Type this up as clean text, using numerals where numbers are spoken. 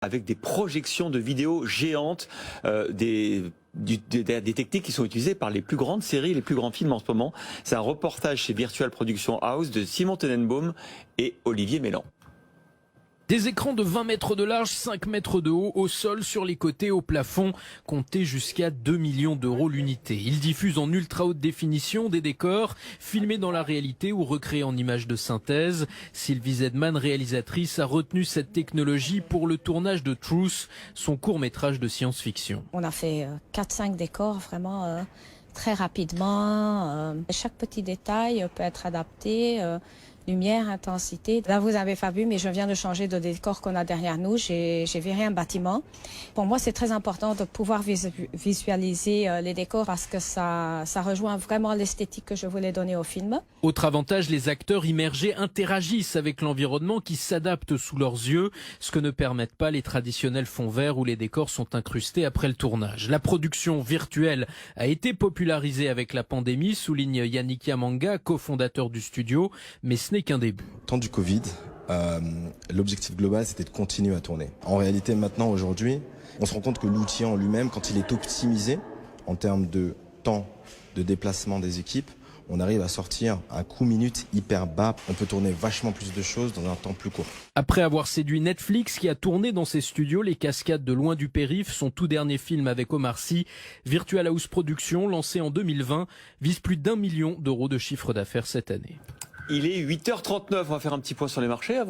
avec des projections de vidéos géantes, des techniques qui sont utilisées par les plus grandes séries, les plus grands films en ce moment. C'est un reportage chez Virtual Production House de Simon Tenenbaum et Olivier Mélan. Des écrans de 20 mètres de large, 5 mètres de haut, au sol, sur les côtés, au plafond, comptés jusqu'à 2 millions d'euros l'unité. Ils diffusent en ultra haute définition des décors filmés dans la réalité ou recréés en images de synthèse. Sylvie Zedman, réalisatrice, a retenu cette technologie pour le tournage de Truth, son court-métrage de science-fiction. On a fait 4-5 décors vraiment très rapidement. Chaque petit détail peut être adapté. Lumière, intensité. Là, vous n'avez pas vu, mais je viens de changer de décor qu'on a derrière nous. J'ai viré un bâtiment. Pour moi, c'est très important de pouvoir visualiser les décors parce que ça rejoint vraiment l'esthétique que je voulais donner au film. Autre avantage, les acteurs immergés interagissent avec l'environnement qui s'adapte sous leurs yeux, ce que ne permettent pas les traditionnels fonds verts où les décors sont incrustés après le tournage. La production virtuelle a été popularisée avec la pandémie, souligne Yannick Yamanga, cofondateur du studio, mais ce n'est qu'un début. Au temps du Covid, l'objectif global, c'était de continuer à tourner. En réalité, maintenant, aujourd'hui, on se rend compte que l'outil en lui-même, quand il est optimisé en termes de temps de déplacement des équipes, on arrive à sortir un coût minute hyper bas. On peut tourner vachement plus de choses dans un temps plus court. Après avoir séduit Netflix, qui a tourné dans ses studios les cascades de Loin du Périph', son tout dernier film avec Omar Sy, Virtual House Productions, lancé en 2020, vise plus d'1 million d'euros de chiffre d'affaires cette année. Il est 8h39, on va faire un petit point sur les marchés avant.